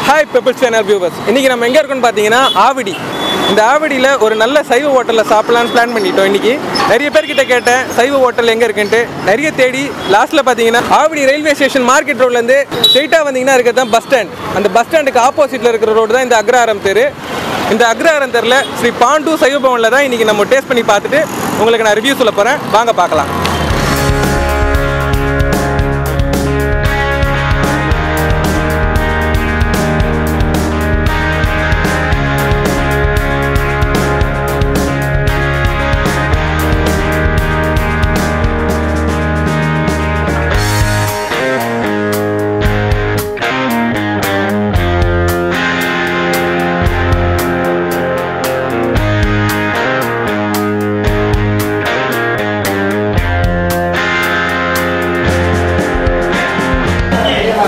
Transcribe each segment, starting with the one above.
Hi People's Channel viewers. இன்னைக்கு நம்ம எங்க இருக்கோம்னு பாத்தீங்கன்னா ஆவடி. இந்த ஆவடியில ஒரு நல்ல சைவ ஹோட்டல்ல சாப்பிடலாம்னு பிளான் பண்ணிட்டோம் இன்னைக்கு. நிறைய பேர் கிட்ட கேட்டேன் சைவ ஹோட்டல் எங்க இருக்குன்னு. நிறைய தேடி லாஸ்ட்ல பாத்தீங்கன்னா ஆவடி ரயில்வே ஸ்டேஷன் மார்க்கெட் ரோட்ல இருந்து ஸ்ட்ரைட்டா வந்தீங்கன்னா இருக்கிறது பஸ் ஸ்டாண்ட். அந்த பஸ் ஸ்டாண்டுக்கு ஆப்போசிட்ல இருக்கிற ரோடு தான் இந்த அக்ரஹாரம் தெரு. இந்த அக்ரஹாரம் தெருல ஸ்ரீ பாண்டு சைவ பவன்ல தான் இன்னைக்கு நம்ம டேஸ்ட் பண்ணி பார்த்துட்டு உங்களுக்கு நான் ரிவ்யூ சொல்ல போறேன். வாங்க பார்க்கலாம்.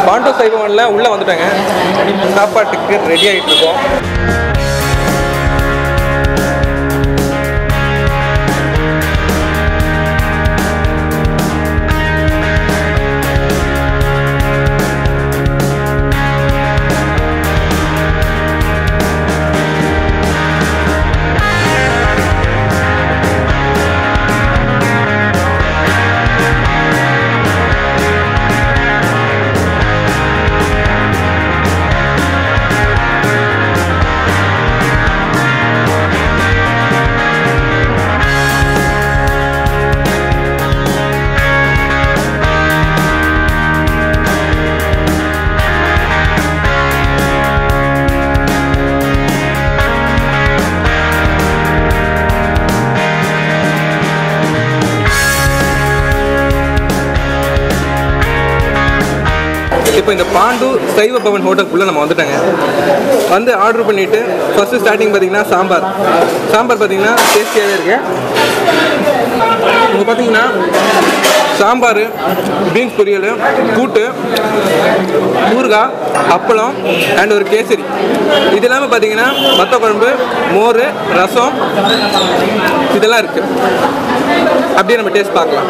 பாண்டு சைவன்ல உள்ள வந்துட்டாங்க. சாப்பாட்டுக்கு ரெடி ஆகிட்டு இருக்கோம். இப்போ இந்த பாண்டு சைவ பவன் ஹோட்டலுக்குள்ளே நம்ம வந்துட்டாங்க. வந்து ஆர்டர் பண்ணிவிட்டு ஃபஸ்ட்டு ஸ்டார்டிங் பார்த்தீங்கன்னா சாம்பார் பார்த்தீங்கன்னா டேஸ்டியாகவே இருக்குது. இங்கே பார்த்தீங்கன்னா சாம்பார், பீன்ஸ் பொரியல், கூட்டு, ஊறுகாய், அப்பளம் அண்ட் ஒரு கேசரி. இது எல்லாமே பார்த்தீங்கன்னா வத்த குழம்பு, மோர், ரசம் இதெல்லாம் இருக்குது. அப்படியே நம்ம டேஸ்ட் பார்க்கலாம்.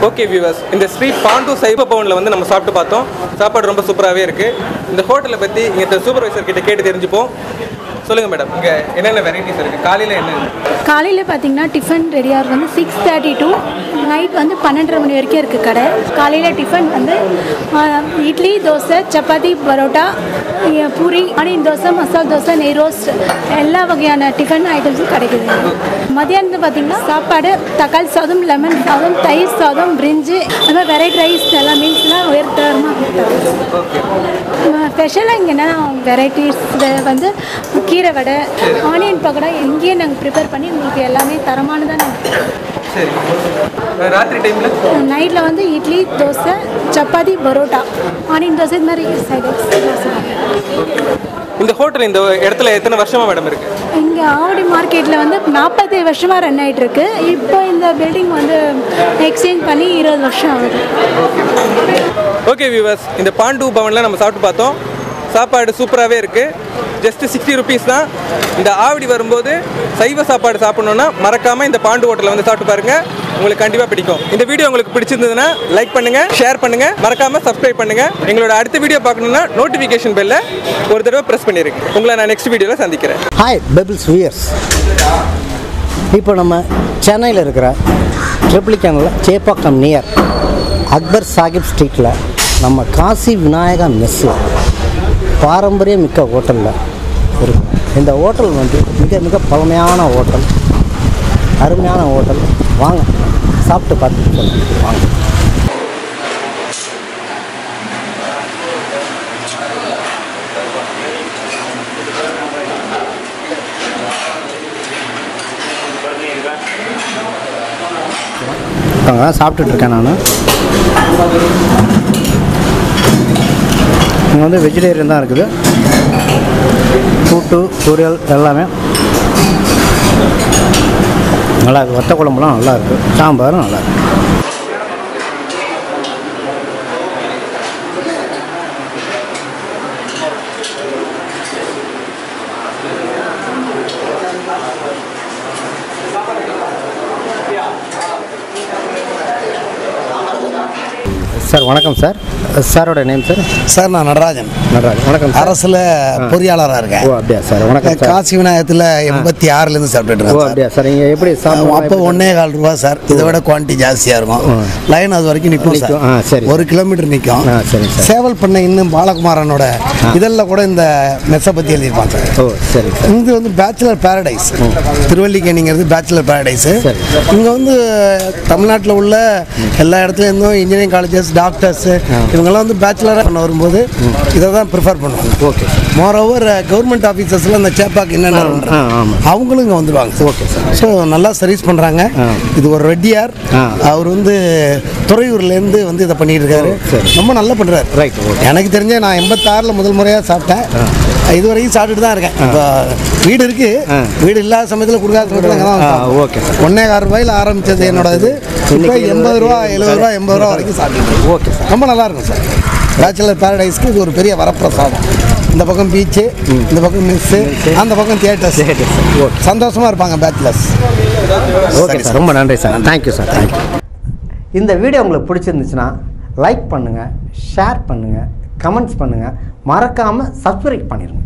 ஓகே வியூவர்ஸ், இந்த ஸ்ரீ பாண்டு சைவ பவனில் வந்து நம்ம சாப்பிட்டு பார்த்தோம். சாப்பாடு ரொம்ப சூப்பராகவே இருக்குது. இந்த ஹோட்டலை பற்றி இங்கே சூப்பர்வைசர் கிட்ட கேட்டு தெரிஞ்சுப்போம். சொல்லுங்கள் மேடம், இங்கே என்னென்ன வெரைட்டிஸ் இருக்குது? காலையில் என்ன? காலையில் பார்த்தீங்கன்னா டிஃபன் ரெடியாக வந்து 6:30 to நைட் வந்து 12:30 மணி வரைக்கும் இருக்குது கடை. காலையில் டிஃபன் வந்து இட்லி, தோசை, சப்பாத்தி, பரோட்டா, பூரி, ஆனியன் தோசை, மசாலா தோசை, நெய் ரோஸ்ட் எல்லா வகையான டிஃபன் ஐட்டம்ஸும் கிடைக்குது. மதியானத்தில் பார்த்தீங்கன்னா சாப்பாடு தக்காளி சாதம், லெமன் சாதம், தயிர் சாதம், பிரிஞ்சு அந்த மாதிரி வெரைட்டி ரைஸ் எல்லா மீல்ஸ்லாம் உயர்த்தரமாக கொடுத்தாங்க. ஸ்பெஷலாக இங்கே என்ன வெரைட்டிஸ் வந்து கீரை வடை, ஆனியன் பக்கோடா இங்கேயே நாங்கள் ப்ரிப்பேர் பண்ணி உங்களுக்கு எல்லாமே தரமானதாக நாங்கள். சரி, ராத்திரி டைமில் நைட்டில் வந்து இட்லி, தோசை, சப்பாத்தி, பரோட்டா, ஆனியன் தோசை இது மாதிரி சைட். இந்த ஹோட்டல் இந்த இடத்துல எத்தனை வருஷமாக மேடம் இருக்குது? இங்கே ஆவடி மார்க்கெட்டில் வந்து 40 வருஷமாக ரன் ஆகிட்டுருக்கு. இப்போ இந்த பில்டிங் வந்து எக்ஸ்சேஞ்ச் பண்ணி 20 வருஷம் ஆகுது. ஓகே வியூவர்ஸ், இந்த பாண்டு பவனில் நம்ம சாப்பிட்டு பார்த்தோம். சாப்பாடு சூப்பராகவே இருக்குது. ஜஸ்ட்டு 60 rupees தான். இந்த ஆவடி வரும்போது சைவ சாப்பாடு சாப்பிட்ணுன்னா மறக்காமல் இந்த பாண்டு ஹோட்டலில் வந்து சாப்பிட்டு பாருங்கள். உங்களுக்கு கண்டிப்பாக பிடிக்கும். இந்த வீடியோ உங்களுக்கு பிடிச்சிருந்ததுன்னா லைக் பண்ணுங்கள், ஷேர் பண்ணுங்கள், மறக்காமல் சப்ஸ்கிரைப் பண்ணுங்கள். எங்களோட அடுத்த வீடியோ பார்க்கணுன்னா நோட்டிஃபிகேஷன் பெல்லை ஒரு தடவை ப்ரெஸ் பண்ணிடுங்க. உங்களை நான் நெக்ஸ்ட் வீடியோவில் சந்திக்கிறேன். ஹாய் பெபிள்ஸ் வியர்ஸ், இப்போ நம்ம சென்னையில் இருக்கிற ட்ரிப்ளிகேனில் சேப்பாக்கம் நியர் அக்பர் சாஹிப் ஸ்ட்ரீட்டில் நம்ம காசி விநாயகா மெஸ்ஸு பாரம்பரிய மிக்க ஹோட்டலில் இருக்கும். இந்த ஹோட்டல் வந்து மிக மிக பழமையான ஹோட்டல், அருமையான ஹோட்டல். வாங்க சாப்பிட்டு பார்த்துட்டு சொல்லுங்கள். வாங்க. அங்கே தான் சாப்பிட்டுட்ருக்கேன் நான். இங்கே வந்து வெஜிடேரியன் தான் இருக்குது. கூட்டு, பொரியல் எல்லாமே நல்லா இருக்குது. வத்த குழம்புலாம் நல்லாயிருக்கு. சாம்பாரும் நல்லாயிருக்கு. சார் வணக்கம் சார். சாரோட நேம் சார்? சார் நான் நடராஜன். வணக்கம். அரசில் பொறியாளராக இருக்கேன். ஓ அப்படியா சார். வணக்கம். காசி விநாயகத்தில் 86லேருந்து சாப்பிட்டுட்டு இருக்கேன். ஓ அப்படியா சார். நீங்கள் எப்படி அப்போ 1.25 ரூபா சார். இதை விட குவான்டிட்டி ஜாஸ்தியாக இருக்கும். லைன் அது வரைக்கும் நிற்கும் சார். சரி. 1 கிலோமீட்டர் நிற்கும். சரி சார். சேவல் பண்ண இன்னும் பாலகுமாரனோட இதெல்லாம் கூட இந்த மெஸ்ஸை பற்றி எழுதியிருப்பாங்க சார். ஓ சரி. இது வந்து பேச்சுலர் பேரடைஸ். திருவல்லிக்கேணிங்கிறது பேச்சுலர் பேரடைஸு. இங்கே வந்து தமிழ்நாட்டில் உள்ள எல்லா இடத்துலேருந்தும் இன்ஜினியரிங் காலேஜஸ், டாக்டர்ஸு இவங்கெல்லாம் வந்து பேச்சுலராக பண்ண வரும்போது இதை தான் ப்ரிஃபர் பண்ணுவாங்க. ஓகே. மோரோவர் கவர்மெண்ட் ஆஃபீஸர்ஸில் இந்த சேப்பாக்கு என்னென்ன அவங்களும் இங்கே வந்துடுவாங்க. Okay sir. ஸோ நல்லா சர்வீஸ் பண்ணுறாங்க. இது ஒரு ரெட்டியார், அவர் வந்து துறையூர்லேருந்து வந்து இதை பண்ணிட்டு இருக்காரு. ரொம்ப நல்லா பண்ணுறாரு. ரைட். எனக்கு தெரிஞ்ச நான் 86ல் முதல் முறையாக சாப்பிட்டேன். இது வரைக்கும் சாப்பிட்டுட்டு தான் இருக்கேன். இப்போ வீடு இருக்குது. வீடு இல்லாத சமயத்தில் கொடுக்காத சமயத்தில் அங்கே தான். ஓகே. 1.25 ரூபாயில் ஆரம்பித்தது என்னோட இது. இப்போ 80 ரூபா, 70 ரூபா, 80 ரூபா வரைக்கும் சாப்பிட்டு. Okay sir. ரொம்ப நல்லாயிருக்கும் சார். பேச்சுலர் பேரடைஸ்க்கு இது ஒரு பெரிய வரப்பிரசாதம். இந்த பக்கம் பீச்சு, இந்த பக்கம் மிஸ்ஸு, அந்த பக்கம் தியேட்டர்ஸ். சந்தோஷமாக இருப்பாங்க பேச்சுலர்ஸ். Okay sir. ரொம்ப நன்றி சார். Thank you sir. தேங்க்யூ. இந்த வீடியோ உங்களுக்கு பிடிச்சிருந்துச்சுன்னா லைக் பண்ணுங்கள், ஷேர் பண்ணுங்கள், கமெண்ட்ஸ் பண்ணுங்கள், மறக்காமல் சப்ஸ்கிரைப் பண்ணிடுங்க.